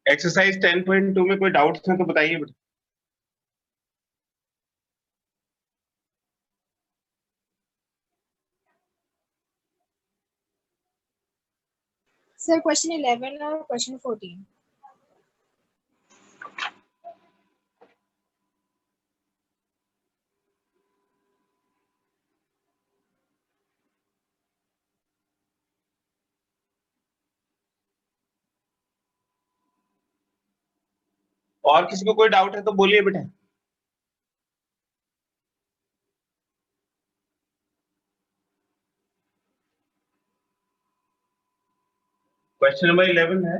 Exercise 10.2 में कोई doubts हैं तो बताइए बेटा। सर क्वेश्चन 11 और क्वेश्चन 14। और किसी को कोई डाउट है तो बोलिए बेटा। क्वेश्चन नंबर 11 है,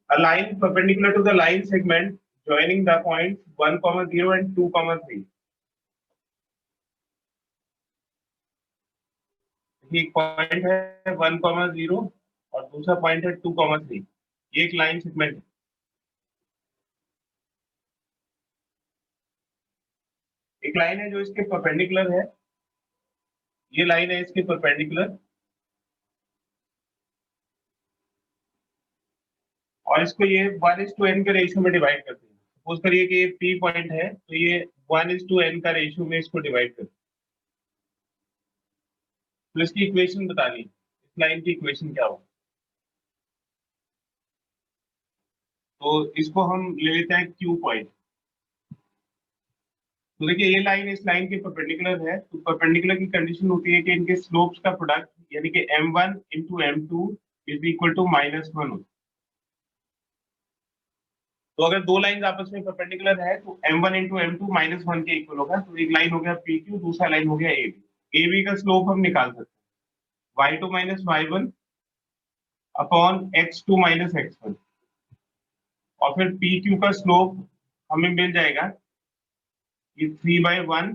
a line perpendicular to the line segment joining the points 1, 0 and 2, 3. एक पॉइंट है 1, 0 और दूसरा पॉइंट है 2, 3। ये एक लाइन सेगमेंट है। एक लाइन है जो इसके परपेंडिकुलर है, ये लाइन है इसके परपेंडिकुलर, और इसको ये 1:n के रेशियो में डिवाइड करते हैं। सपोज करिए कि ये P पॉइंट है तो ये 1:n का रेशियो में इसको डिवाइड करते हैं। तो इसकी इक्वेशन बतानी है, इस लाइन की इक्वेशन क्या होगी। तो इसको हम ले लेते हैं Q पॉइंट। तो देखिए ये लाइन इस लाइन के परपेंडिकुलर है, तो परपेंडिकुलर की कंडीशन होती है कि इनके स्लोप्स का प्रोडक्ट यानी कि m1 into m2 is equal to -1 होता है। तो अगर दो लाइन आपस में परपेंडिकुलर है तो m1 into m2 -1 के इक्वल होगा। तो एक लाइन हो गया PQ, दूसरा लाइन हो गया AB। AB का स्लोप हम निकाल सकते हैं y2 - y1 upon x2 - x1, और फिर PQ का स्लोप हमें मिल जाएगा ये 3/1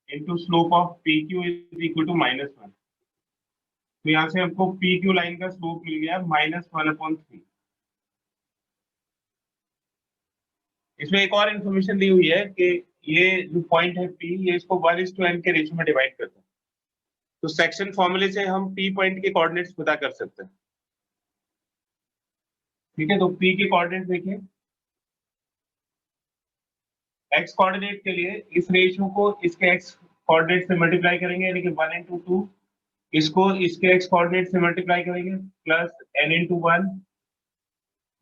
into slope of PQ is equal to -1। तो यहाँ से हमको PQ लाइन का स्लोप मिल गया -1/3। इसमें एक और इन्फॉर्मेशन दी हुई है कि ये जो पॉइंट है P, ये इसको 1:n के रेशियो में डिवाइड करता है। तो सेक्शन फॉर्मूले से हम P पॉइंट के कोऑर्डिनेट्स पता कर सकते हैं। ठीक है, तो P के कोऑर्डिनेट्स देखिए। x कोऑर्डिनेट के लिए इस रेशियो को इसके x कोऑर्डिनेट से मल्टीप्लाई करेंगे, यानी कि 1 into 2। इसको इसके x कोऑर्डिनेट से मल्टीप्लाई करेंगे plus n into 1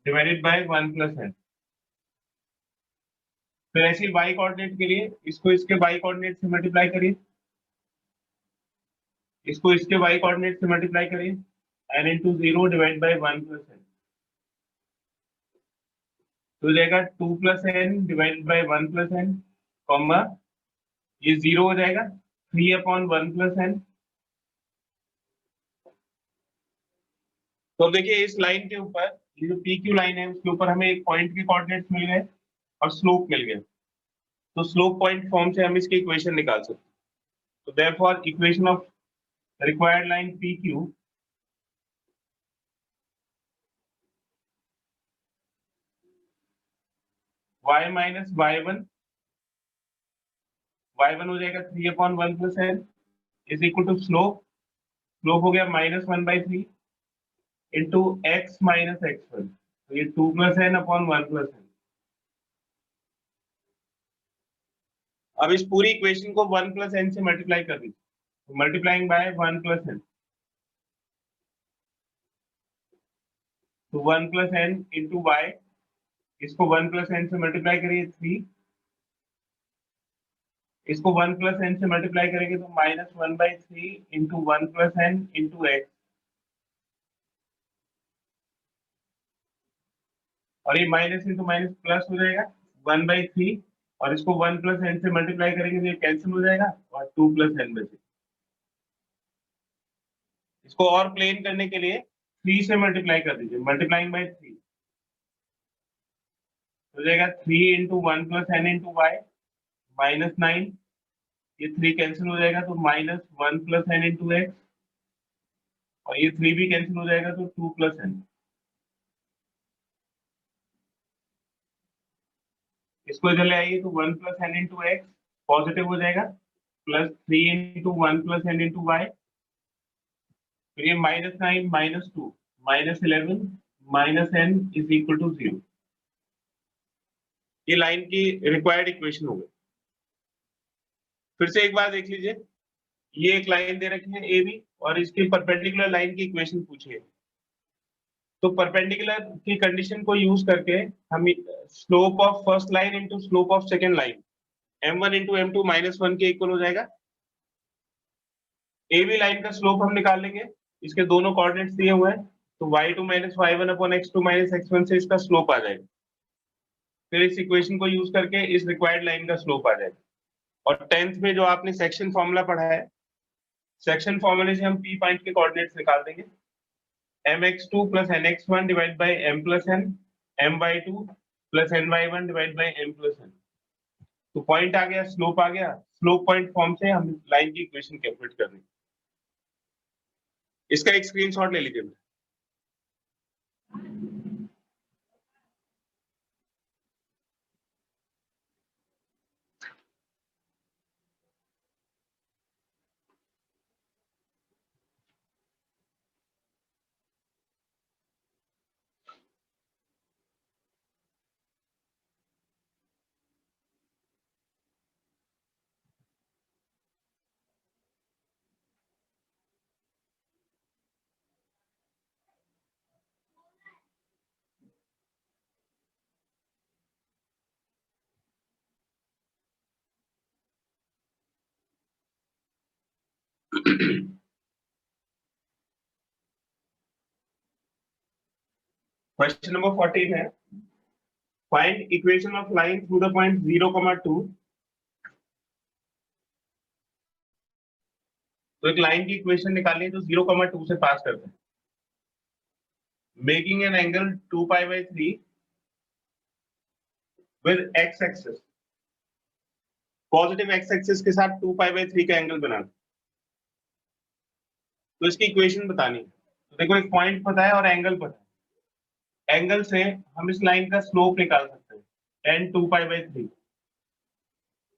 divided by 1 + n। फिर ऐसे ही y कोऑर्डिनेट के लिए इसको इसके y कोऑर्डिनेट से मल्टीप्लाई करिए, इसको इसके y कोऑर्डिनेट से मल्टीप्लाई करिए, n into 0 divide by 1 + n। तो हो जाएगा 2 + n divided by 1 + n, comma ये 0 हो जाएगा 3/1 + n। तो देखिए इस लाइन के ऊपर, ये जो PQ लाइन है उसके ऊपर हमें एक पॉइंट के कोऑर्डिनेट्स मिल गए और स्लोप मिल गया। तो स्लोप पॉइंट फॉर्म से हम इसकी इक्वेशन निकाल सकते हैं। तो therefore equation of required line PQ y - y1 हो जाएगा 3/1 + n is equal to slope हो गया -1/3 इंटू x - x1। तो ये 2 + n/1 + n। अब इस पूरी इक्वेशन को 1 + n से मल्टीप्लाई कर दीजिए, तो मल्टीप्लाइंग बाय 1 + n, तो 1 + n इंटू y, इसको 1 + n से मल्टीप्लाई करिए 3, इसको 1 + n से मल्टीप्लाई करेंगे तो -1/3 इंटू 1 + n इंटू x, और ये माइनस इंटू माइनस प्लस हो जाएगा 1/3, और इसको 1 + n से मल्टीप्लाई करेंगे तो ये कैंसिल हो जाएगा और 2 + n बचे। इसको और प्लेन करने के लिए 3 से मल्टीप्लाई कर दीजिए, मल्टीप्लाइंग बाय 3 हो जाएगा 3 इंटू 1 + n इंटू y -9, ये 3 कैंसिल हो जाएगा तो -1 + n इंटू x, और ये 3 भी कैंसिल हो जाएगा तो 2 + n। इसको इधर ले आइए तो 1 + n इंटू x पॉजिटिव हो जाएगा, plus 3 into 1 + n into y, फिर ये -9 - 2 -11 minus n is equal to 0। ये लाइन की रिक्वायर्ड इक्वेशन हो गई। फिर से एक बार देख लीजिए, ये एक लाइन दे रखी है ए बी और इसकी परपेंडिकुलर लाइन की इक्वेशन पूछी है। तो परपेंडिकुलर की कंडीशन को यूज करके हम slope of first line into slope of second line m1 into m2 minus 1 के इक्वल हो जाएगा। ए बी लाइन का स्लोप हम निकाल लेंगे, इसके दोनों कोऑर्डिनेट्स दिए हुए हैं, तो y2 minus y1 upon x2 minus x1 से इसका स्लोप आ जाएगा। फिर इस इक्वेशन को यूज करके इस रिक्वायर्ड लाइन का स्लोप आ जाएगा। और 10th में जो आपने सेक्शन फॉर्मूला पढ़ा है, सेक्शन फॉर्मूले से हम पी पॉइंट के कोऑर्डिनेट्स निकाल देंगे। mx2 plus nx1 divide by m plus n, my2 plus ny1 divide by m plus n। तो पॉइंट आ गया, स्लोप आ गया, स्लोप पॉइंट फॉर्म से हम लाइन की इक्वेशन कैलकुलेट कर देंगे। इसका एक स्क्रीनशॉट ले लीजिए। क्वेश्चन नंबर 14 है, find equation of line through the point 0,2। तो एक लाइन की इक्वेशन निकालनी है जो 0,2 से पास करते हैं, making an angle 2π/3 with x axis, positive x axis के साथ 2π/3 का एंगल बनाना। तो इसकी इक्वेशन बतानी है। तो देखो, एक पॉइंट पता है और एंगल पता है। एंगल से हम इस लाइन का स्लोप निकाल सकते हैं, tan 2π/3।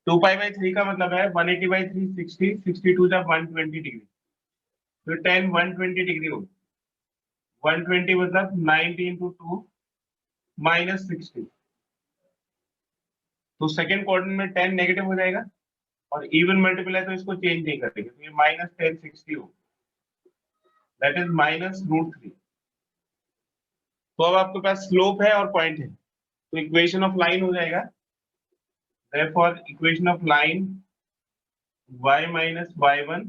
2π/3 का मतलब है 180/3 60, 62 जब 120 डिग्री, तो tan 120 डिग्री होगी। 120 मतलब 90 इंटू 2 माइनस 60। तो सेकेंड क्वाड्रेंट में 10 नेगेटिव हो जाएगा और इवन मल्टीपल है तो इसको चेंज नहीं करेंगे, तो ये माइनस 1060 हो, दैट इज -√3। तो अब आपके पास स्लोप है और पॉइंट है, तो इक्वेशन ऑफ लाइन हो जाएगा, therefore equation of line y minus y1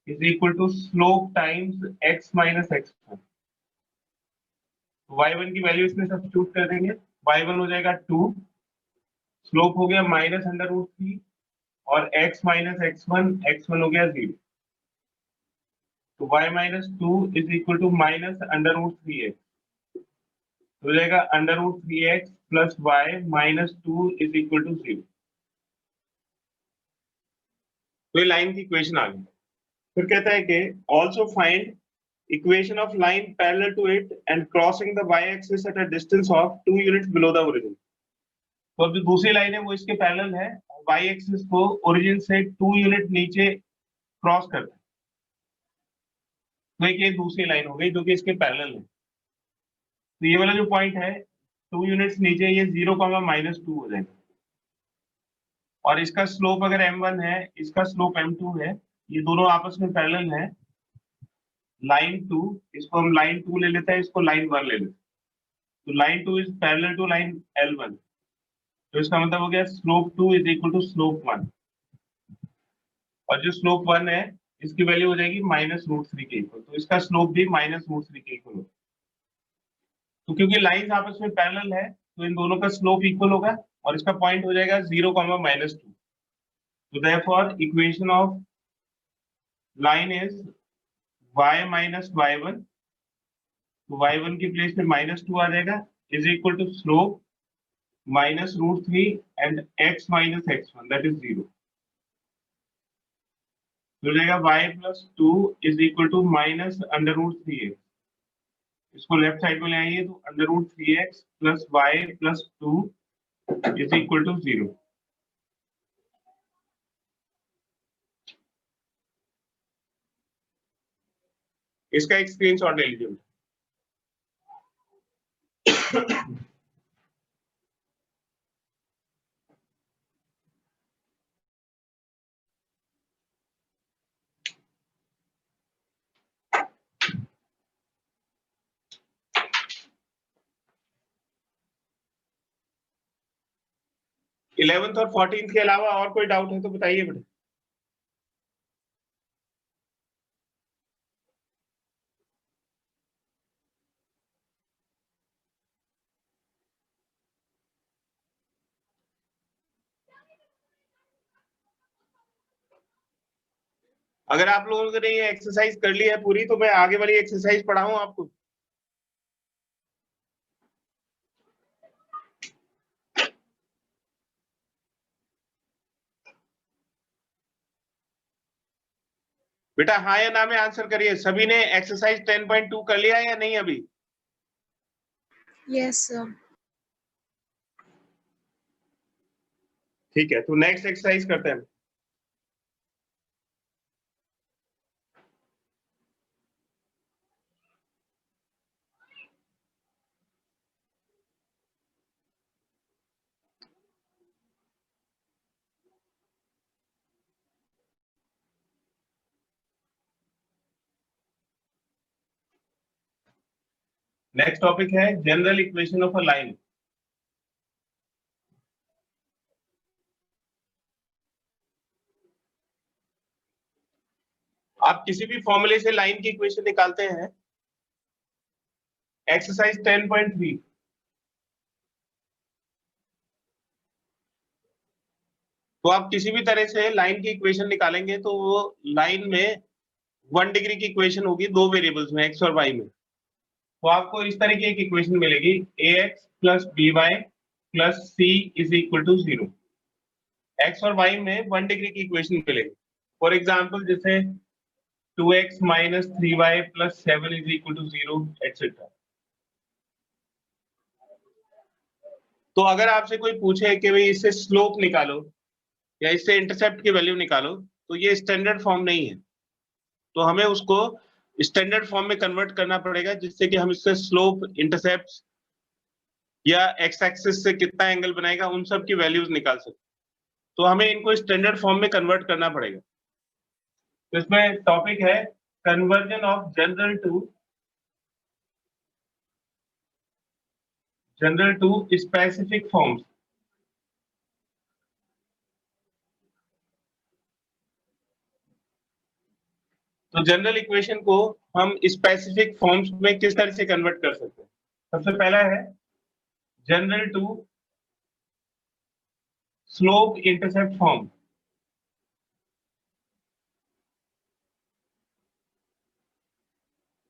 is equal to slope times x minus x1। y1 की वैल्यू इसमें सब्स्टिट्यूट कर देंगे, y1 हो जाएगा 2, स्लोप हो गया -√3 और x माइनस x1 हो गया 0। तो y minus 2 is equal to -√3x, हो जाएगा √3x plus y minus 2 is equal to 0। तो ये लाइन की इक्वेशन आ गई। फिर कहता है कि also find equation of line parallel to it and crossing the y axis at a distance of 2 units below the origin. तो अब जो दूसरी लाइन है वो इसके पैरेलल है, y एक्सिस को ओरिजिन से 2 यूनिट नीचे क्रॉस करता है। तो एक ये दूसरी लाइन हो गई जो कि इसके पैरेलल है। तो ये वाला जो पॉइंट है 2 यूनिट्स नीचे, ये 0,-2 हो जाएगा। और इसका स्लोप अगर m1 है, इसका स्लोप m2 है, ये दोनों आपस में पैरेलल है। लाइन 2, इसको हम लाइन 2 ले लेते हैं, इसको लाइन 1 ले लेते हैं। तो line 2 is parallel to line L1, तो इसका मतलब हो गया slope 2 is equal to slope 1। और जो स्लोप 1 है इसकी वैल्यू हो जाएगी -√3 के इक्वल, तो इसका स्लोप भी -√3 के इक्वल होगा। तो क्योंकि लाइंस आपस में पैरेलल है तो इन दोनों का स्लोप इक्वल होगा और इसका पॉइंट हो जाएगा 0,-2। तो therefore equation of line is y minus y1, तो y1 की प्लेस पे -2 आ जाएगा, is equal to slope -√3 and x minus x1 that is 0। तो हो जाएगा y plus 2 is equal to -√3x। इसको लेफ्ट साइड में ले आइए तो √3x plus y plus 2 is equal to 0। इसका एक स्क्रीनशॉट ले लीजिए। 11th और 14th के अलावा और कोई डाउट है तो बताइए बेटा। अगर आप लोगों ने ये एक्सरसाइज कर ली है पूरी तो मैं आगे वाली एक्सरसाइज पढ़ाऊं आपको। बेटा हाँ या ना में आंसर करिए। सभी ने एक्सरसाइज 10.2 कर लिया है या नहीं अभी? Yes, sir. ठीक है, तो नेक्स्ट एक्सरसाइज करते हैं। नेक्स्ट टॉपिक है general equation of a line. आप किसी भी फॉर्मूले से लाइन की इक्वेशन निकालते हैं। एक्सरसाइज 10.3, तो आप किसी भी तरह से लाइन की इक्वेशन निकालेंगे तो वो लाइन में 1 डिग्री की इक्वेशन होगी दो वेरिएबल्स में एक्स और वाई में। तो आपको इस तरह की एक इक्वेशन मिलेगी ax plus by plus c is equal to 0। X और वाई में 1 डिग्री की इक्वेशन मिलेगी। फॉर एग्जाम्पल जैसे 2x minus 3y plus 7 is equal to 0 etcetera. तो अगर आपसे कोई पूछे कि भाई इससे स्लोप निकालो या इससे इंटरसेप्ट की वैल्यू निकालो तो ये स्टैंडर्ड फॉर्म नहीं है, तो हमें उसको स्टैंडर्ड फॉर्म में कन्वर्ट करना पड़ेगा जिससे कि हम इससे स्लोप, इंटरसेप्ट या एक्स एक्सिस से कितना एंगल बनाएगा उन सब की वैल्यूज निकाल सकते। तो हमें इनको स्टैंडर्ड फॉर्म में कन्वर्ट करना पड़ेगा। तो इसमें टॉपिक है conversion of general to specific forms. तो जनरल इक्वेशन को हम स्पेसिफिक फॉर्म्स में किस तरह से कन्वर्ट कर सकते हैं। सबसे पहला है general to slope intercept form.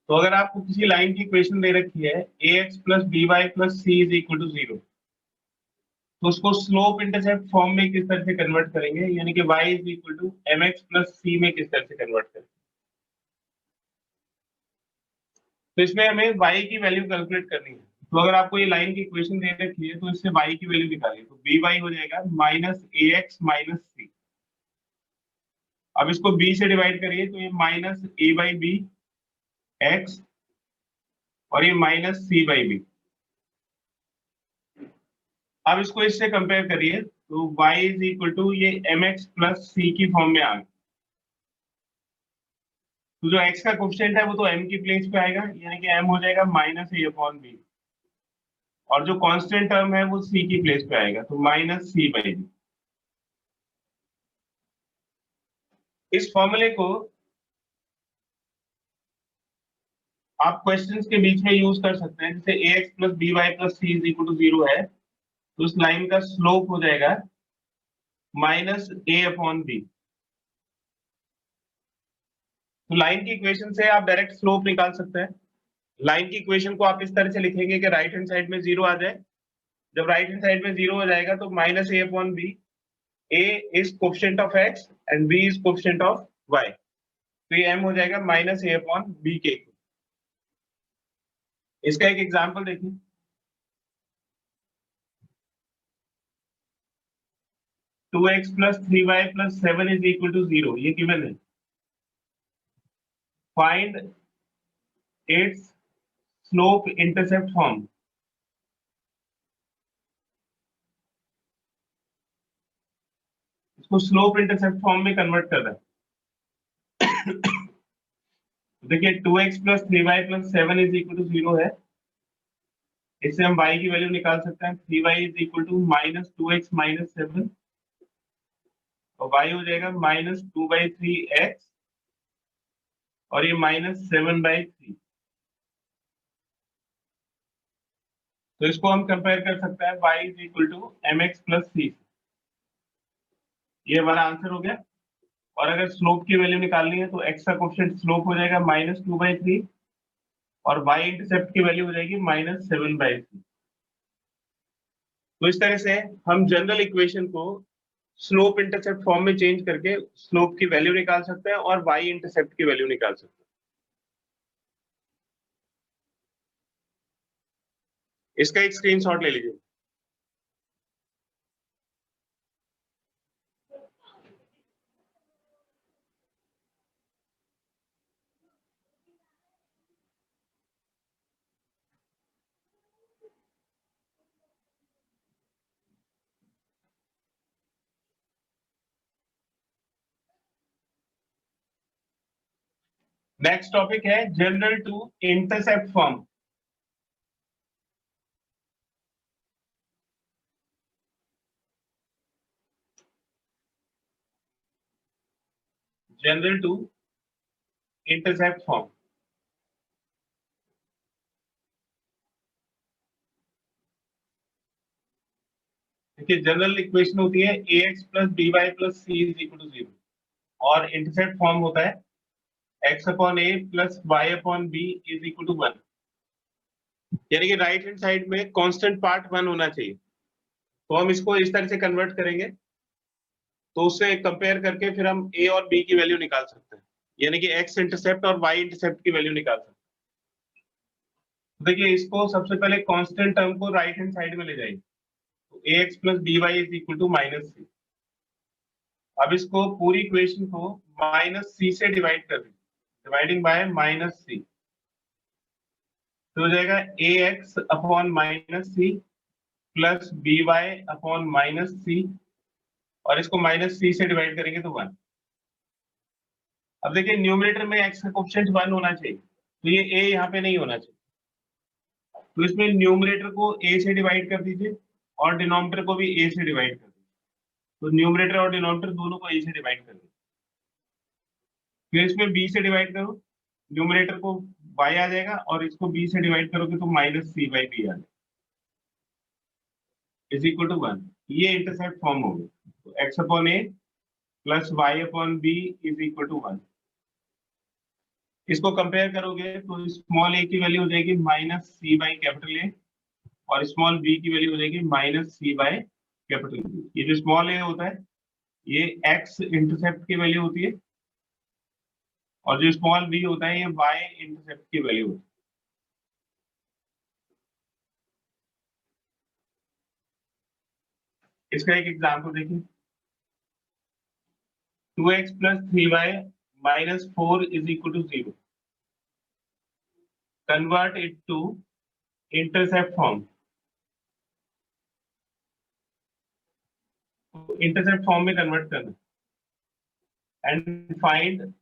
तो अगर आपको किसी लाइन की इक्वेशन दे रखी है ax plus by plus c is equal to 0, तो उसको स्लोप इंटरसेप्ट फॉर्म में किस तरह से कन्वर्ट करेंगे, यानी कि y is equal to mx plus c में किस तरह से कन्वर्ट करेंगे। तो इसमें हमें y की वैल्यू कैलकुलेट करनी है। तो अगर आपको ये लाइन की इक्वेशन दे रखी है तो इससे y की वैल्यू निकालिए। तो by हो जाएगा माइनस ax माइनस c। अब इसको b से डिवाइड करिए तो ये minus a by b x और ये माइनस c बाई बी। अब इसको इससे कंपेयर करिए तो y इज इक्वल टू ये mx प्लस c की फॉर्म में आ गया। तो जो x का कोफिशिएंट है वो तो m की प्लेस पे आएगा, यानी कि m हो जाएगा माइनस a अपॉन बी, और जो कांस्टेंट टर्म है वो c की प्लेस पे आएगा, तो माइनस c बाई बी। इस फॉर्मूले को आप क्वेश्चंस के बीच में यूज कर सकते हैं। जैसे ax plus by plus c is equal to 0 है तो उस लाइन का स्लोप हो जाएगा माइनस a अपॉन बी। तो लाइन की इक्वेशन से आप डायरेक्ट स्लोप निकाल सकते हैं। लाइन की इक्वेशन को आप इस तरह से लिखेंगे कि राइट हैंड साइड में 0 आ जाए। जब राइट हैंड साइड में 0 हो जाएगा तो minus a upon b, a is coefficient of x and b is coefficient of y, तो ये m हो जाएगा माइनस a अपॉन बी के। इसका एक एग्जांपल देखिए। 2x plus 3y plus 7 is equal to 0, ये गिवन है। Find its slope intercept form. उसको स्लोप इंटरसेप्ट फॉर्म में कन्वर्ट कर रहा है। देखिए 2x plus 3y plus 7 is equal to 0 है। इससे हम y की वैल्यू निकाल सकते हैं। 3y is equal to minus 2x minus 7 और y हो जाएगा माइनस 2/3x और ये माइनस 7/3। तो इसको हम कंपेयर कर सकते हैं y is equal to mx plus c। ये हमारा आंसर हो गया। और अगर स्लोप की वैल्यू निकालनी है तो x का कोएफिशिएंट स्लोप हो जाएगा माइनस 2/3 और y इंटरसेप्ट की वैल्यू हो जाएगी माइनस 7/3। तो इस तरह से हम जनरल इक्वेशन को स्लोप इंटरसेप्ट फॉर्म में चेंज करके स्लोप की वैल्यू निकाल सकते हैं और y इंटरसेप्ट की वैल्यू निकाल सकते हैं। इसका एक स्क्रीनशॉट ले लीजिए। नेक्स्ट टॉपिक है general to intercept form. General to intercept form. देखिए जनरल इक्वेशन होती है ax plus by plus c is equal to 0 और इंटरसेप्ट फॉर्म होता है x upon a plus y upon b is equal to 1। यानी कि right hand side में constant part 1 होना चाहिए। तो हम इसको इस तरह से कन्वर्ट करेंगे तो उससे कंपेयर करके फिर हम a और b की वैल्यू निकाल सकते हैं। यानी कि x इंटरसेप्ट और y इंटरसेप्ट की वैल्यू निकाल सकते हैं। तो देखिए इसको सबसे पहले कांस्टेंट टर्म को राइट हैंड साइड में ले जाइए। तो ax plus by is equal to minus c। अब इसको पूरी इक्वेशन को माइनस c से डिवाइड कर दीजिए। डिवाइडिंग बाय माइनस c तो हो जाएगा ax upon minus c plus by upon minus c और इसको माइनस c से डिवाइड करेंगे तो 1। अब देखिए न्यूमरेटर में x का कोएफिशिएंट 1 होना चाहिए तो ये a यहाँ पे नहीं होना चाहिए। तो इसमें न्यूमरेटर को a से डिवाइड कर दीजिए और डिनोमिनेटर को भी a से डिवाइड कर दीजिए। तो न्यूमरेटर और डिनोमिनेटर दोनों को a से डिवाइड कर दीजिए। फिर इसमें b से डिवाइड करो, न्यूमरेटर को y आ जाएगा और इसको b से डिवाइड करोगे तो माइनस c/b आ जाएगा इज इक्वल टू 1। ये इंटरसेप्ट फॉर्म हो गया। तो x upon a plus y upon b is equal to 1। इसको कंपेयर करोगे तो स्मॉल a की वैल्यू हो जाएगी minus c by capital A और स्मॉल b की वैल्यू हो जाएगी minus c by capital B। ये जो स्मॉल a होता है ये x इंटरसेप्ट की वैल्यू होती है और जो स्मॉल b होता है ये y इंटरसेप्ट की वैल्यू होती है। इसका एक एग्जांपल देखिए 2x plus 3y minus 4 is equal to 0। Convert it to intercept form. Intercept form में कन्वर्ट करना and find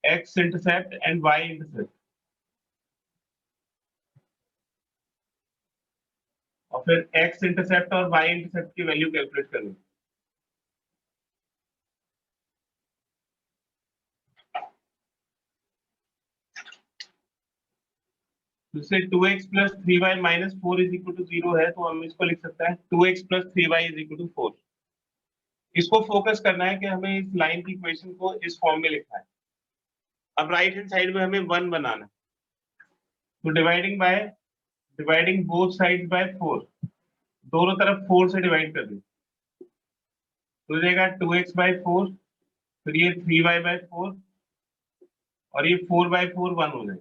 x intercept and y intercept और फिर x इंटरसेप्ट और y इंटरसेप्ट की वैल्यू कैलकुलेट करनी। जैसे 2x plus 3y minus 4 is equal to 0 है तो हम इसको लिख सकते हैं 2x plus 3y is equal to 4। इसको फोकस करना है कि हमें इस लाइन की इक्वेशन को इस फॉर्म में लिखना है। अब राइट हैंड साइड में हमें 1 बनाना है तो डिवाइडिंग बोथ साइड्स बाय 4, दोनों तरफ 4 से डिवाइड कर दें तो हो जाएगा 2x बाय 4 फिर ये 3y बाय 4 और ये 4/4 1 हो जाएगा।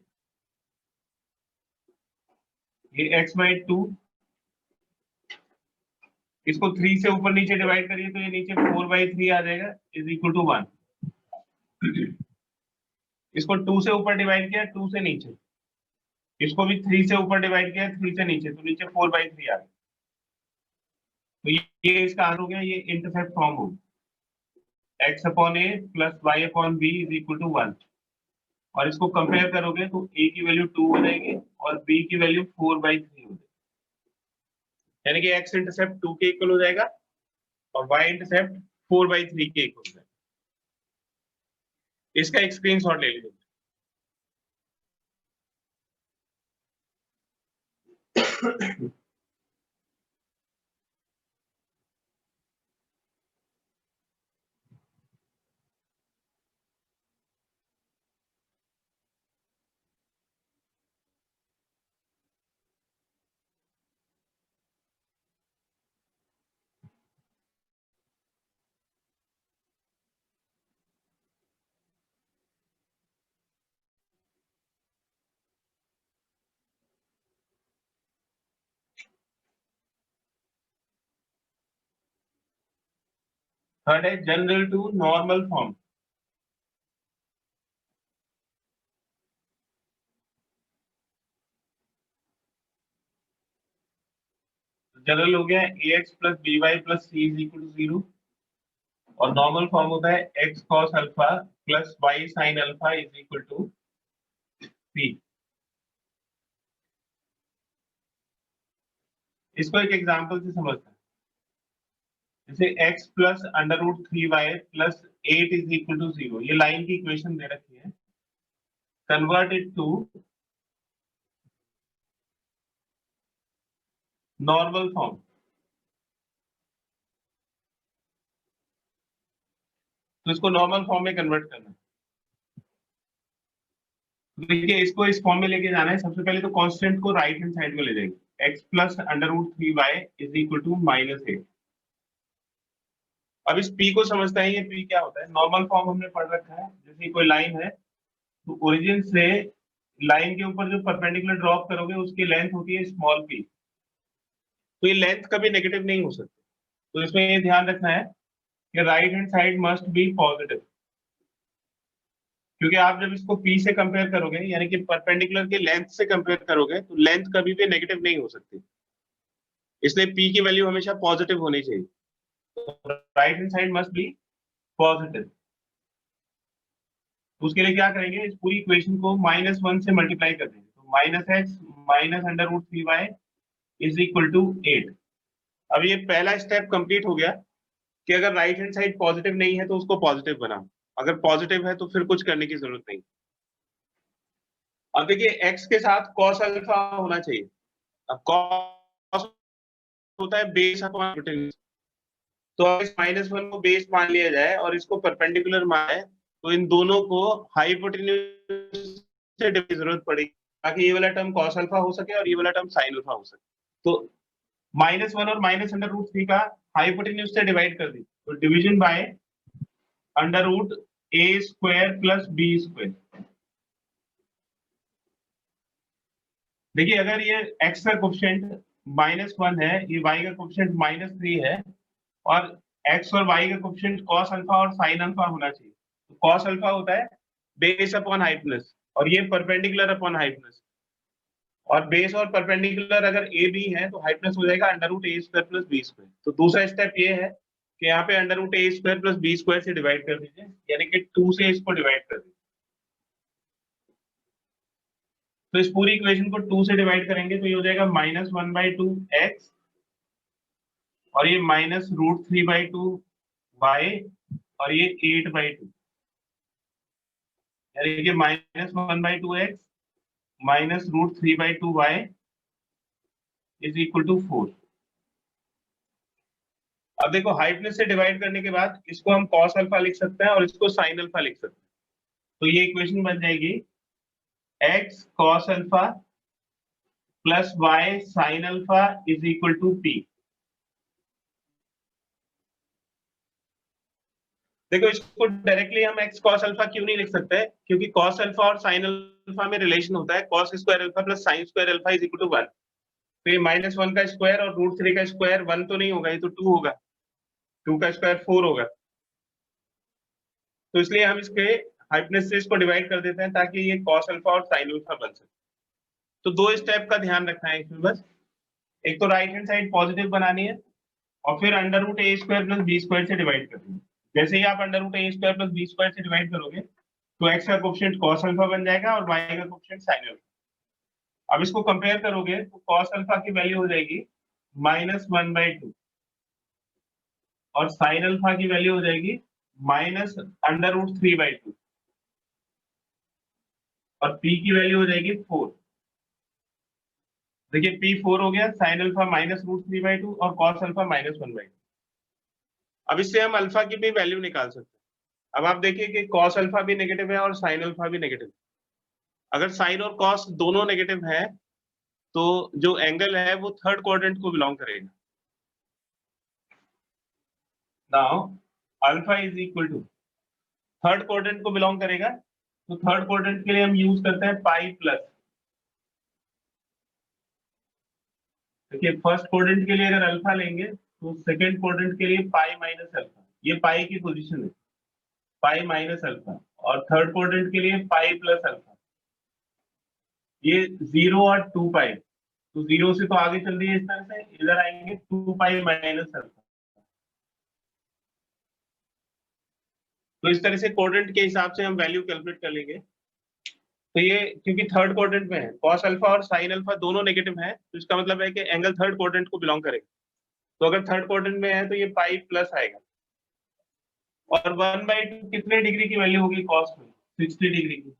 ये x बाय 2 इसको 3 से ऊपर नीचे डिवाइड करिए तो ये नीचे 4/3 आ जाएगा इज इक्वल टू 1। इसको 2 से ऊपर डिवाइड किया 2 से नीचे, इसको भी 3 से ऊपर डिवाइड किया 3 से नीचे तो नीचे 4/3 आ गया। तो ये इसका आंसर हो गया, ये इंटरसेप्ट फॉर्म हो x upon a plus y upon b is equal to 1, और इसको कंपेयर करोगे तो a की वैल्यू 2 हो जाएगी और b की वैल्यू 4/3 हो जाएगी, यानी कि x इंटरसेप्ट 2 के इक्वल हो जाएगा और y इंटरसेप्ट 4/3 के इक्वल हो जाएगा। इसका एक स्क्रीनशॉट ले लीजिए। थर्ड है general to normal form. General हो गया ax plus b y plus c is equal to 0, और नॉर्मल फॉर्म होता है x cos alpha plus y sin alpha is equal to p। इसको एक एग्जांपल से समझते हैं। जैसे x plus under root 3y plus 8 is equal to 0, ये लाइन की इक्वेशन दे रखी है। Convert it to normal form. तो इसको नॉर्मल फॉर्म में कन्वर्ट करना है। देखिए इसको इस फॉर्म में लेके जाना है। सबसे पहले तो कांस्टेंट को राइट हैंड साइड में ले जाएंगे। x plus under root 3y is equal to -8। अब इस p को समझता है, ये p क्या होता है। नॉर्मल फॉर्म हमने पढ़ रखा है। जैसे कोई लाइन है तो ओरिजिन से लाइन के ऊपर जो परपेंडिकुलर ड्रॉप करोगे उसकी लेंथ होती है स्मॉल p। तो ये लेंथ कभी नेगेटिव नहीं हो सकती। तो इसमें ये ध्यान रखना है कि right hand side must be positive, क्योंकि आप जब इसको p से कंपेयर करोगे यानी कि परपेंडिकुलर के लेंथ से कंपेयर करोगे तो लेंथ कभी भी नेगेटिव नहीं हो सकती। इसलिए p की वैल्यू हमेशा पॉजिटिव होनी चाहिए। Right hand side must be positive. उसके लिए क्या करेंगे, इस पूरी इक्वेशन को -1 से मल्टीप्लाई कर देंगे। तो -x minus under root 3y is equal to 8। अब ये पहला स्टेप कंप्लीट हो गया कि अगर राइट हैंड साइड पॉजिटिव नहीं है तो उसको पॉजिटिव बनाओ, अगर पॉजिटिव है तो फिर कुछ करने की जरूरत नहीं। अब देखिए x के साथ cos अल्फा होना चाहिए। अब cos होता है बेस अपॉन हाइपोटेन्यूज। तो अगर इस -1 को बेस मान लिया जाए और इसको परपेंडिकुलर माने तो इन दोनों को हाइपोटेन्यूज से डिवाइड की जरूरत पड़ेगी ताकि ये वाला टर्म cos अल्फा हो सके और ये वाला टर्म sin अल्फा हो सके। तो -1 और माइनस अंडर रूट 3 का हाइपोटेन्यूज से डिवाइड कर दी तो division by under root a square plus b square. देखिए अगर ये x का कोफिशिएंट -1 है, ये y का कोफिशिएंट -3 है और x और y का कोफिशिएंट cos अल्फा और sin अल्फा होना चाहिए। तो cos अल्फा होता है बेस अपॉन हाइपोटेन्यूज और ये परपेंडिकुलर अपॉन हाइपोटेन्यूज, और बेस और परपेंडिकुलर अगर ए बी है तो हाइपोटेन्यूज हो जाएगा अंडर रूट ए स्क्वायर प्लस बी स्क्वायर। तो दूसरा स्टेप ये है कि यहाँ पे अंडर रूट ए स्क्वायर प्लस बी स्क्वायर से डिवाइड कर दीजिए, यानी कि 2 से इसको डिवाइड कर दीजिए। तो इस पूरी इक्वेशन को 2 से डिवाइड करेंगे तो ये हो जाएगा -1/2 x और ये -√3/2 y और ये 8/2, यानी कि -1/2 x -√3/2 y is equal to 4। अब देखो हाइपोटेन्यूज से डिवाइड करने के बाद इसको हम cos अल्फा लिख सकते हैं और इसको sin अल्फा लिख सकते हैं। तो ये इक्वेशन बन जाएगी x cos alpha plus y sin alpha is equal to p। देखो इसको डायरेक्टली हम x cos अल्फा क्यों नहीं लिख सकते, क्योंकि cos अल्फा और sin अल्फा में रिलेशन होता है cos square alpha plus sin square alpha is equal to 1। तो ये -1 का स्क्वायर और √3 का स्क्वायर 1 तो नहीं होगा, ये तो 2 होगा, 2 का स्क्वायर 4 होगा। तो इसलिए हम इसके हाइपोटेन्यूज से इसको डिवाइड कर देते हैं ताकि ये cos अल्फा और sin अल्फा बन सके। तो 2 स्टेप का ध्यान रखना है इसमें बस। एक तो राइट हैंड साइड पॉजिटिव बनानी है और फिर अंडर रूट ए स्क्वायर प्लस बी स्क्वायर से डिवाइड कर देंगे। जैसे ही आप अंडर रूट ए स्क्वायर प्लस बी स्क्वायर से डिवाइड करोगे तो एक्स का कोफिशिएंट कॉस अल्फा बन जाएगा और वाई का कोफिशिएंट साइन अल्फा। अब इसको कंपेयर करोगे तो कॉस अल्फा की वैल्यू हो जाएगी -1/2 और साइन अल्फा की वैल्यू हो जाएगी -√3/2 और पी की वैल्यू हो जाएगी 4। देखिए पी 4 हो गया, साइन अल्फा -√3/2 और कॉस अल्फा -1/2। अब इससे हम अल्फा की भी वैल्यू निकाल सकते हैं। अब आप देखिए कि कॉस अल्फा भी नेगेटिव है और साइन अल्फा भी नेगेटिव है। अगर साइन और कॉस दोनों नेगेटिव है तो जो एंगल है वो थर्ड क्वाड्रेंट को बिलोंग करेगा। Now alpha is equal to third quadrant को बिलोंग करेगा, तो थर्ड क्वाड्रेंट के लिए हम यूज करते हैं पाई प्लस। देखिए फर्स्ट क्वाड्रेंट के लिए अगर अल्फा लेंगे तो सेकंड क्वाड्रेंट के लिए पाई माइनस अल्फा, ये पाई की पोजीशन है, पाई माइनस अल्फा। और थर्ड क्वाड्रेंट के लिए पाई प्लस अल्फा, ये 0 और 2 पाई, तो 0 से तो आगे चल रही है इस तरह से, इधर आएंगे 2 पाई माइनस अल्फा। तो इस तरह से क्वाड्रेंट के हिसाब से हम वैल्यू कैलकुलेट कर लेंगे। तो ये क्योंकि थर्ड क्वाड्रेंट में है, कॉस अल्फा और साइन अल्फा दोनों नेगेटिव हैं, तो इसका मतलब है कि एंगल थर्ड क्वाड्रेंट को बिलोंग करेगा। तो अगर थर्ड क्वाड्रेंट में है तो ये पाई प्लस आएगा। और 1/2 कितने डिग्री की वैल्यू होगी कॉस में? 60 डिग्री की,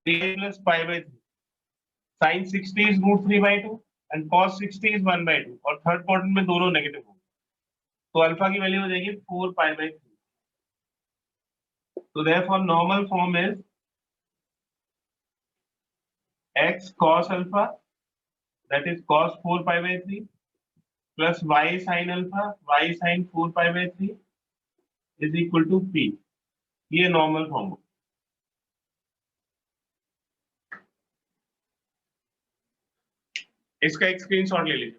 प्लस पाई/3। Sine 60 is √3/2 and cos 60 is 1/2 और थर्ड क्वाड्रेंट में दोनों नेगेटिव होंगे, तो अल्फा की वैल्यू हो जाएगी 4 पाई/3। तो therefore normal form is x cos alpha, that is cos 4 pi/3 plus y sin alpha, y sin 4 pi/3 is equal to p। ये नॉर्मल फॉर्म हो। इसका एक स्क्रीनशॉट ले लीजिए।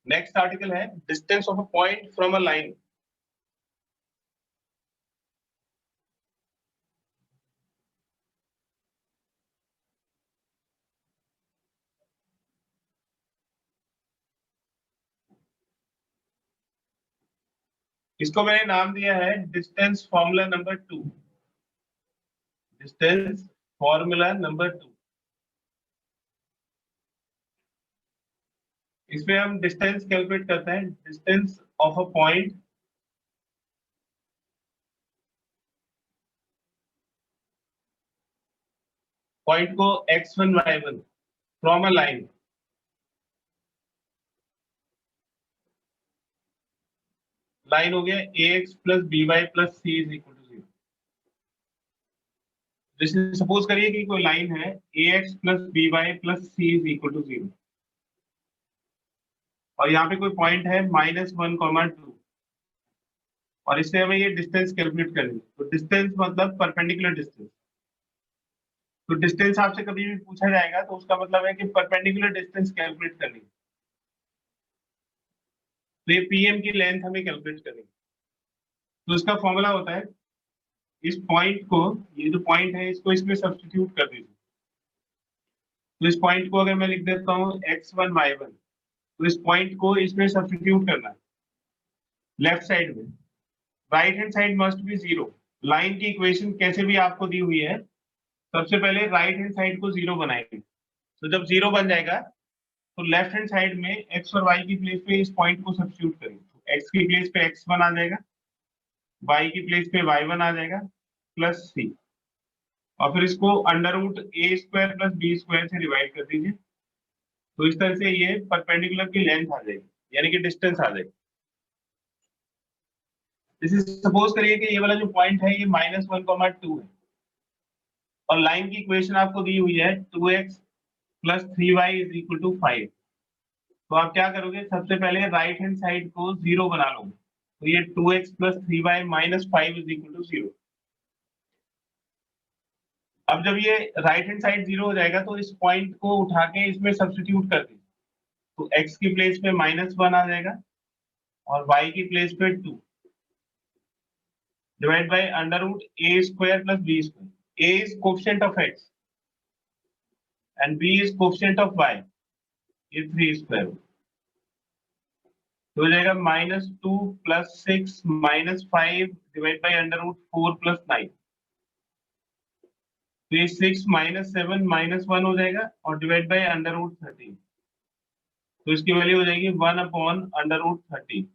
नेक्स्ट आर्टिकल है distance of a point from a line. इसको मैंने नाम दिया है distance formula number 2। Distance formula number 2। इसमें हम डिस्टेंस कैलकुलेट करते हैं, डिस्टेंस ऑफ अ पॉइंट को x1 y1 from a line. Line हो गया ax plus by plus c is equal to 0। जैसे सपोज करिए कि कोई लाइन है ax plus by plus c is equal to 0 और यहाँ पे कोई पॉइंट है -1, 2 और इससे हमें ये डिस्टेंस कैलकुलेट करनी है। तो डिस्टेंस मतलब परपेंडिकुलर डिस्टेंस। तो डिस्टेंस आपसे कभी भी पूछा जाएगा तो उसका मतलब है कि परपेंडिकुलर डिस्टेंस कैलकुलेट करनी है। तो ये पीएम की लेंथ हमें कैलकुलेट करनी है। तो इसका फॉर्मूला होता है, इस पॉइंट को, ये जो पॉइंट है इसको इसमें सब्स्टिट्यूट कर दीजिए। तो इस पॉइंट को अगर मैं लिख देता हूँ x1 y1, तो इस पॉइंट को इसमें सब्स्टिट्यूट करना है लेफ्ट साइड में। Right hand side must be 0। Line की इक्वेशन कैसे भी आपको दी हुई है, सबसे पहले राइट हैंड साइड को 0 बनाएंगे। तो जब 0 बन जाएगा तो लेफ्ट हैंड साइड में x और y की प्लेस पे इस पॉइंट को सब्स्टिट्यूट करेंगे। तो x की प्लेस पे x1 आ जाएगा, y की प्लेस पे y1 आ जाएगा प्लस c, और फिर इसको √a² प्लस b² से डिवाइड कर दीजिए। तो इस तरह से ये परपेंडिकुलर की लेंथ आ जाएगी, यानी कि डिस्टेंस आ जाएगी। जैसे सपोज करिए कि ये वाला जो पॉइंट है ये -1, 2 है और लाइन की इक्वेशन आपको दी हुई है 2x plus 3y is equal to 5। तो आप क्या करोगे, सबसे पहले राइट हैंड साइड को 0 बना लोगे। तो ये 2x plus 3y minus 5 is equal to 0। अब जब ये राइट हैंड साइड 0 हो जाएगा तो इस पॉइंट को उठा के इसमें सब्स्टिट्यूट कर दीजिए, तो x की प्लेस पे -1 आ जाएगा और y की प्लेस पे 2 divide by √a² + b²। a is coefficient of x and b is coefficient of y, ये 3² तो हो जाएगा -2 + 6 -5 डिवाइड बाय √4 + 9। तो ये 6 -7 -1 हो जाएगा और डिवाइड बाय √13, तो इसकी वैल्यू हो जाएगी 1/√13।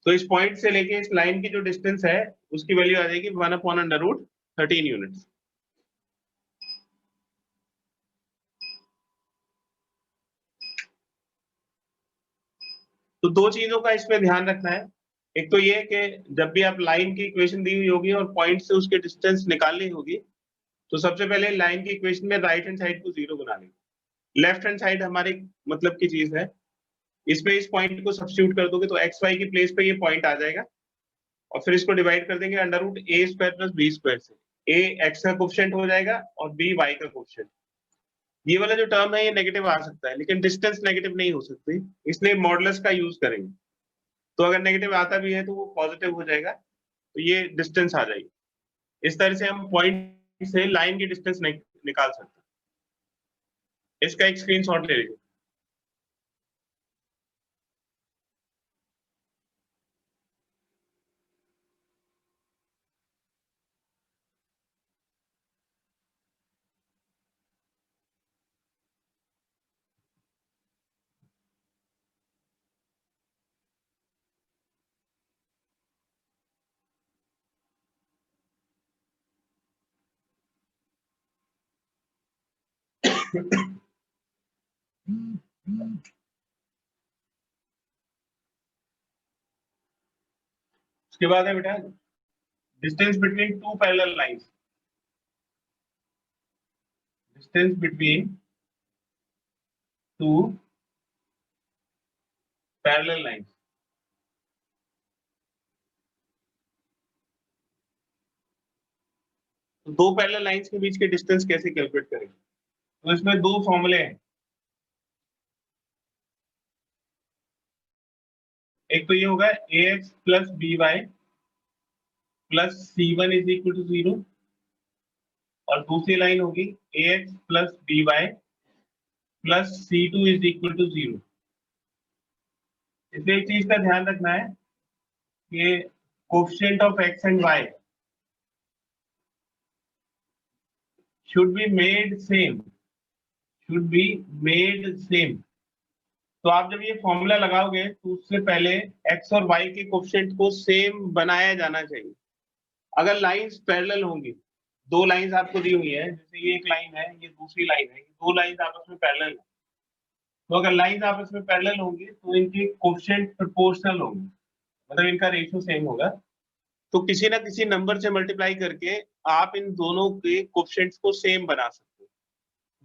तो इस पॉइंट से लेके इस लाइन की जो डिस्टेंस है उसकी वैल्यू आ जाएगी 1/√13 यूनिट्स। तो दो चीजों का इसमें ध्यान रखना है। एक तो ये कि जब भी आप लाइन की इक्वेशन दी हुई होगी और पॉइंट से उसकी डिस्टेंस निकालनी होगी, तो सबसे पहले लाइन की इक्वेशन में राइट हैंड साइड को 0 बना लेंगे। लेफ्ट हैंड साइड हमारे मतलब की चीज है, इसमें इस पॉइंट को सब्स्टिट्यूट कर दोगे तो एक्स वाई की प्लेस पे ये पॉइंट आ जाएगा और फिर इसको डिवाइड कर देंगे √a² + b² से। a x का कोएफिशिएंट हो जाएगा और b y का कोएफिशिएंट। ये वाला जो टर्म है ये नेगेटिव आ सकता है, लेकिन डिस्टेंस नेगेटिव नहीं हो सकती, इसलिए मॉडुलस का यूज करेंगे। तो अगर नेगेटिव आता भी है तो वो पॉजिटिव हो जाएगा, तो ये डिस्टेंस आ जाएगी। इस तरह से हम पॉइंट से लाइन की डिस्टेंस निकाल सकते हैं। इसका एक स्क्रीनशॉट ले लीजिए। उसके बाद है बेटा distance between two parallel lines. Distance between two parallel lines. तो दो पैरेलल लाइंस के बीच के डिस्टेंस कैसे कैलकुलेट करेंगे? तो इसमें दो फॉर्मूले हैं। एक तो ये होगा ax + by + c1 = 0 और दूसरी लाइन होगी ax + by + c2 = 0। इसलिए एक चीज का ध्यान रखना है कि coefficient of x and y should be made same, should be made same। तो आप जब ये फॉर्मूला लगाओगे तो उससे पहले x और y के कोएफिशिएंट को सेम बनाया जाना चाहिए। अगर लाइंस पैरेलल होंगी, दो लाइंस आपको दी हुई है, जैसे ये एक लाइन है, ये दूसरी लाइन है, ये दो लाइंस आपस में पैरेलल है, तो अगर लाइंस आपस में पैरेलल होंगी तो इनके कोएफिशिएंट प्रोपोर्शनल होंगे, मतलब इनका रेशियो सेम होगा। तो किसी ना किसी नंबर से मल्टीप्लाई करके आप इन दोनों के कोएफिशिएंट्स को सेम बना सकते हो।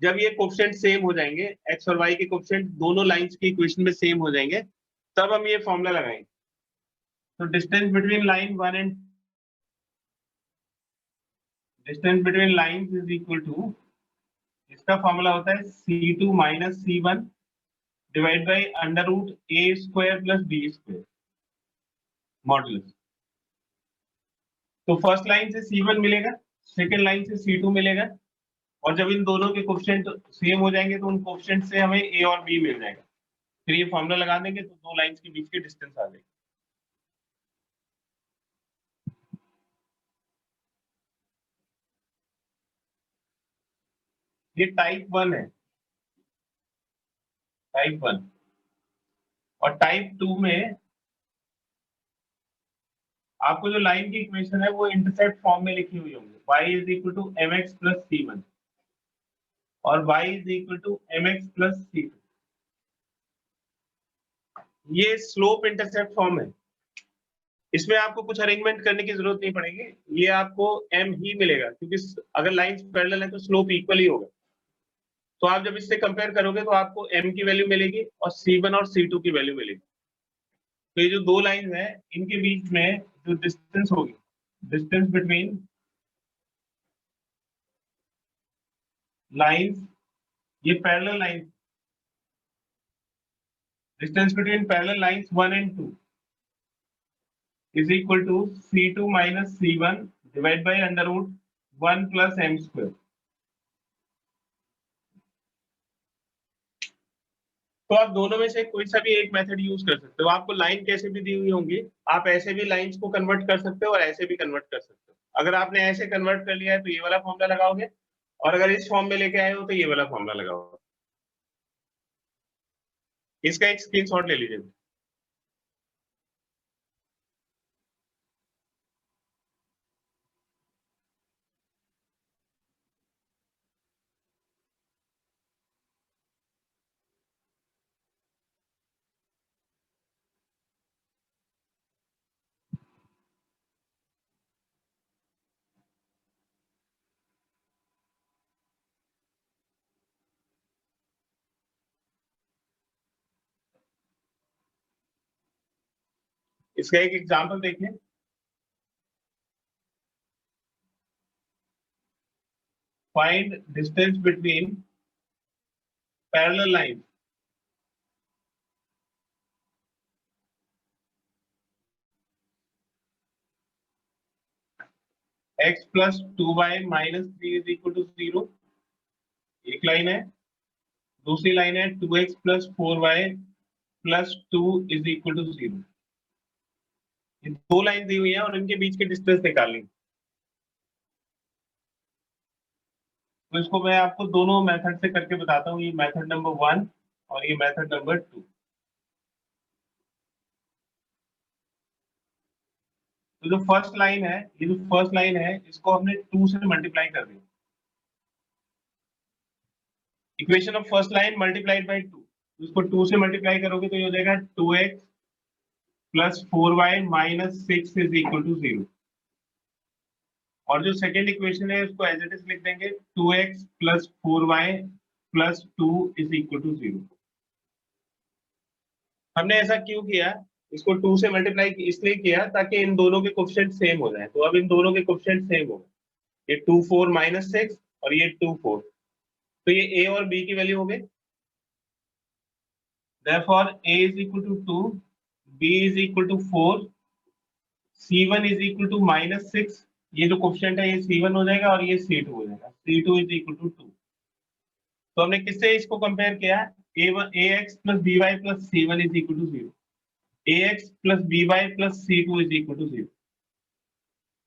जब ये कोएफिशिएंट सेम हो जाएंगे, एक्स और वाई के कोएफिशिएंट दोनों लाइंस की इक्वेशन में सेम हो जाएंगे, तब हम ये फॉर्मूला लगाएंगे। तो distance between line 1 and distance between lines is equal to, इसका फॉर्मूला होता है c2 - c1 divide by √a² + b² modulus. तो फर्स्ट लाइन से c1 मिलेगा, सेकंड लाइन से c2 मिलेगा, और जब इन दोनों के कोएफिशिएंट सेम हो जाएंगे तो उन कोएफिशिएंट से हमें a और b मिल जाएगा। फिर ये फॉर्मूला लगा देंगे तो दो लाइंस के बीच की डिस्टेंस आ जाएगी। ये टाइप 1 है, टाइप 1। और टाइप 2 में आपको जो लाइन की इक्वेशन है वो इंटरसेप्ट फॉर्म में लिखी हुई होंगी, y = mx + c1 और y = mx + c2। ये स्लोप इंटरसेप्ट फॉर्म है, इसमें आपको कुछ अरेंजमेंट करने की जरूरत नहीं पड़ेगी, ये आपको m ही मिलेगा, क्योंकि अगर लाइंस पैरेलल है तो स्लोप इक्वल ही होगा। तो आप जब इससे कंपेयर करोगे तो आपको m की वैल्यू मिलेगी और c1 और c2 की वैल्यू मिलेगी। तो ये जो दो लाइन है इनके बीच में जो डिस्टेंस होगी, डिस्टेंस बिटवीन लाइंस, ये parallel line, distance between parallel lines 1 and 2 is equal to C2 minus C1 divided by under root 1 plus m square. तो आप दोनों में से कोई सा भी एक मेथड यूज कर सकते हो। आपको लाइन कैसे भी दी हुई होंगी, आप ऐसे भी लाइंस को कन्वर्ट कर सकते हो और ऐसे भी कन्वर्ट कर सकते हो। अगर आपने ऐसे कन्वर्ट कर लिया है तो ये वाला फॉर्मूला लगाओगे, और अगर इस फॉर्म में लेके आए हो तो ये वाला फॉर्मूला लगाओगे। इसका एक स्क्रीनशॉट ले लीजिए। इसका एक एग्जांपल देखिए। Find distance between parallel line x plus 2y minus 3 is equal to 0, एक लाइन है। दूसरी लाइन है 2x plus 4y plus 2 is equal to 0। ये दो लाइन दी हुई है और इनके बीच के डिस्टेंस निकालनी। तो इसको मैं आपको दोनों मेथड से करके बताता हूँ, ये मेथड नंबर 1 और ये मेथड नंबर 2। तो जो फर्स्ट लाइन है, ये जो फर्स्ट लाइन है इसको हमने 2 से मल्टीप्लाई कर दिया। Equation of first line multiplied by 2, इसको 2 से मल्टीप्लाई करोगे तो ये हो जाएगा 2x plus 4y minus 6 is equal to 0। और जो सेकेंड इक्वेशन है उसको एज इट इज लिख देंगे 2x plus 4y plus 2 is equal to 0। हमने ऐसा क्यों किया, इसको 2 से मल्टीप्लाई इसलिए किया ताकि इन दोनों के कोफिशिएंट सेम हो जाए। तो अब इन दोनों के कोफिशिएंट सेम हो गए, ये 2 4 माइनस 6 और ये 2 4, तो ये a और b की वैल्यू हो गई। therefore a is equal to 2, b is equal to 4, c1 is equal to minus 6, ये जो कोफिशिएंट है ये c1 हो जाएगा और ये c2 हो जाएगा, c2 is equal to 2। तो हमने किससे इसको कंपेयर किया, ax plus by plus c1 is equal to 0, ax plus by plus c2 is equal to 0।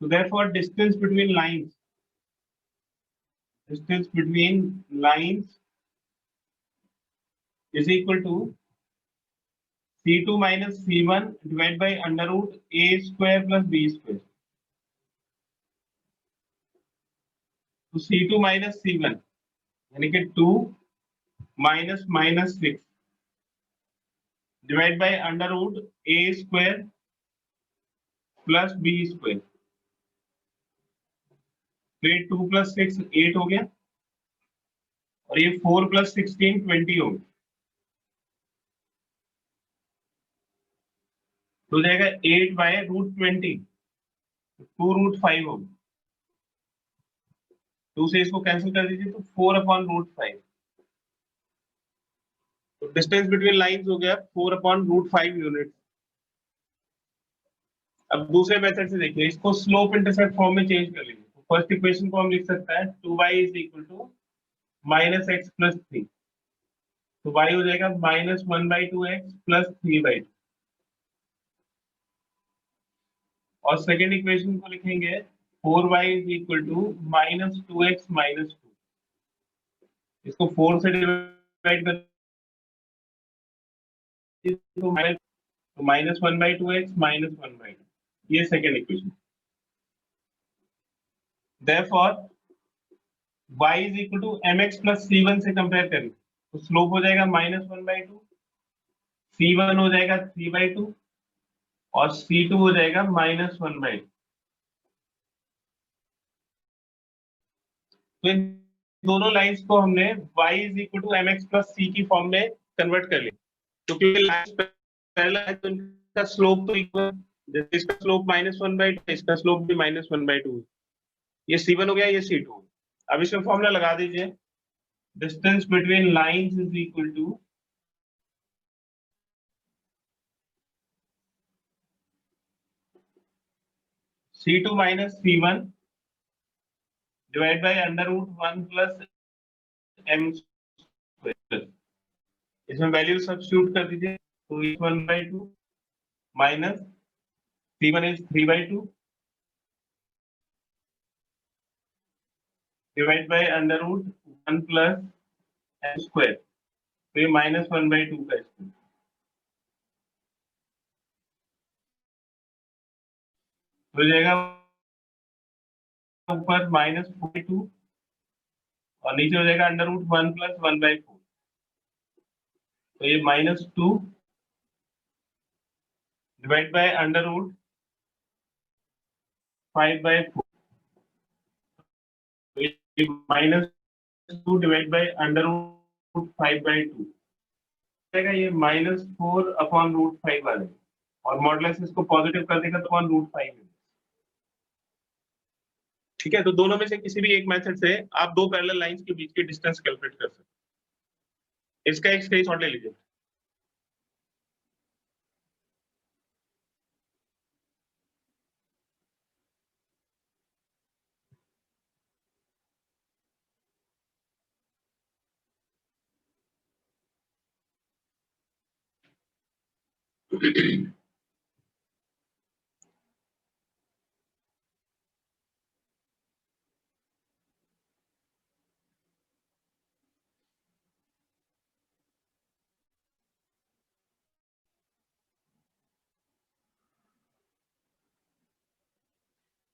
so therefore distance between lines is equal to c2 minus c1 divided by under root a square plus b square। तो c2 minus c1 यानी कि 2 minus minus 6 divided by under root a square plus b square। तो ये 2 plus 6 8 हो गया और ये 4 plus 16 20 हो गया, तो हो जाएगा 8 by root 20, 2 root 5 हो गया। तो उसे इसको कैंसिल कर दीजिए तो 4 अपॉन रूट 5। तो डिस्टेंस बिटवीन लाइंस हो गया 4 अपॉन रूट 5 यूनिट। अब दूसरे मेथड से देखिए, इसको स्लोप इंटरसेप्ट फॉर्म में चेंज कर लीजिए। तो फर्स्ट इक्वेशन को हम लिख सकते हैं 2y is equal to minus x plus 3, तो y हो जाएगा माइनस 1/2x प्लस 3/2। और सेकेंड इक्वेशन को लिखेंगे 4y is equal to minus 2x minus 2, इसको 4 से डिवाइड कर तो माइनस 1/2x माइनस 1/2, ये second equation. therefore y is equal to mx plus c1 से कंपेयर करें तो स्लोप हो जाएगा माइनस 1/2, c1 हो जाएगा 3/2 और c2 हो जाएगा माइनस 1/2। तो इन दोनों लाइंस को हमने y is equal to mx plus c की फॉर्म में कन्वर्ट कर लिया। तो क्योंकि लाइंस पैरेलल है तो का स्लोप तो इक्वल, जैसे इसका स्लोप -1/2, इसका स्लोप भी -1/2, ये C1 हो गया, ये C2। अब इसमें फॉर्मूला लगा दीजिए, distance between lines is equal to C2 minus C1 divided by √1 plus m square। इसमें वैल्यू सब्स्टिट्यूट कर दीजिए, तो 1/2 minus C1 is 3/2 divide by √1 plus m square, तो ये -1/2 का स्क्वायर हो जाएगा, ऊपर -42 और नीचे हो जाएगा √1 plus 1/4, तो ये -2 डिवाइड बाय √5/4, तो ये -2 डिवाइड बाय √5/2 जाएगा, ये -4/√5 आ जाएगा, और मॉडुलस इसको पॉजिटिव कर देगा तो √5। ठीक है, तो दोनों में से किसी भी एक मेथड से आप दो पैरेलल लाइंस के बीच की डिस्टेंस कैलकुलेट कर सकते हैं। इसका एक स्क्रीनशॉट ले लीजिए।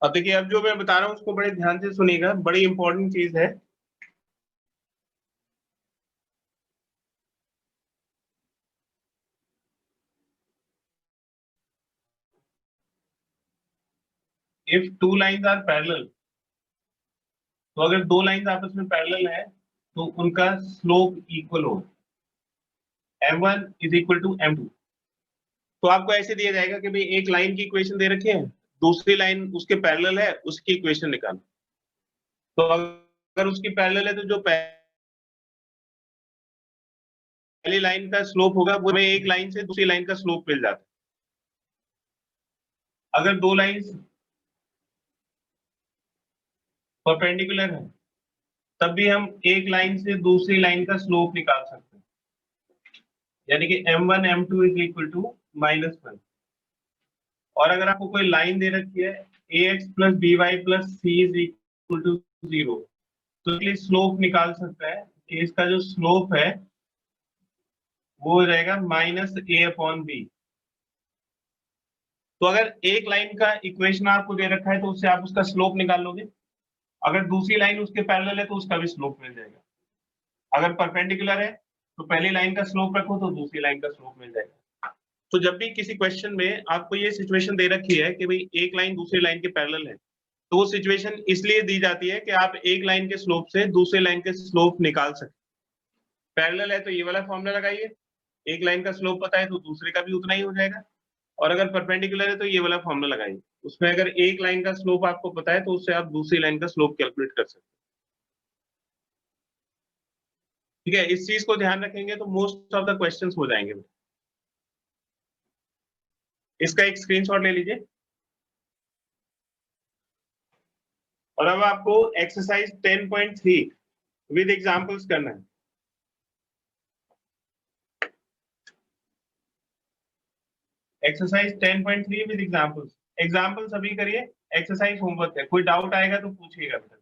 अब देखिए, अब जो मैं बता रहा हूँ उसको बड़े ध्यान से सुनिएगा, बड़ी इंपॉर्टेंट चीज है। If two lines are parallel, तो अगर दो लाइंस आपस में पैरेलल है तो उनका स्लोप इक्वल हो, m1 is equal to m2। तो आपको ऐसे दिया जाएगा कि भाई एक लाइन की इक्वेशन दे रखी है, दूसरी लाइन उसके पैरेलल है, उसकी इक्वेशन निकालो। तो अगर उसकी पैरेलल है तो जो पहली लाइन का स्लोप होगा वो हमें एक लाइन से दूसरी लाइन का स्लोप मिल जाता है। अगर दो लाइंस परपेंडिकुलर है तब भी हम एक लाइन से दूसरी लाइन का स्लोप निकाल सकते हैं, यानी कि m1 m2 is equal to -1। और अगर आपको कोई लाइन दे रखी है ax plus by plus c is equal to 0, तो इसलिए स्लोप निकाल सकता है कि इसका जो स्लोप है वो हो जाएगा -a/b। तो अगर एक लाइन का इक्वेशन आपको दे रखा है तो उससे आप उसका स्लोप निकाल लोगे, अगर दूसरी लाइन उसके पैरेलल है तो उसका भी स्लोप मिल जाएगा। अगर परपेंडिकुलर है तो पहली लाइन का स्लोप रखो तो दूसरी लाइन का स्लोप मिल जाएगा। तो जब भी किसी क्वेश्चन में आपको ये सिचुएशन दे रखी है कि भाई एक लाइन दूसरी लाइन के पैरेलल है, तो वो सिचुएशन इसलिए दी जाती है कि आप एक लाइन के स्लोप से दूसरी लाइन के स्लोप निकाल सके। पैरेलल है तो ये वाला फॉर्मूला लगाइए, एक लाइन का स्लोप पता है तो दूसरे का भी उतना ही हो जाएगा, और अगर परपेंडिकुलर है तो ये वाला फॉर्मूला लगाइए, उसमें अगर एक लाइन का स्लोप आपको पता है तो उससे आप दूसरी लाइन का स्लोप कैलकुलेट कर सकते हैं। ठीक है, इस चीज को ध्यान रखेंगे तो मोस्ट ऑफ द क्वेश्चंस हो जाएंगे। इसका एक स्क्रीनशॉट ले लीजिए। और अब आपको एक्सरसाइज 10.3 विद एग्जांपल्स करना है। एक्सरसाइज 10.3 विद एग्जांपल्स, एग्जांपल सभी करिए, एक्सरसाइज होमवर्क है, कोई डाउट आएगा तो पूछिएगा बेटा।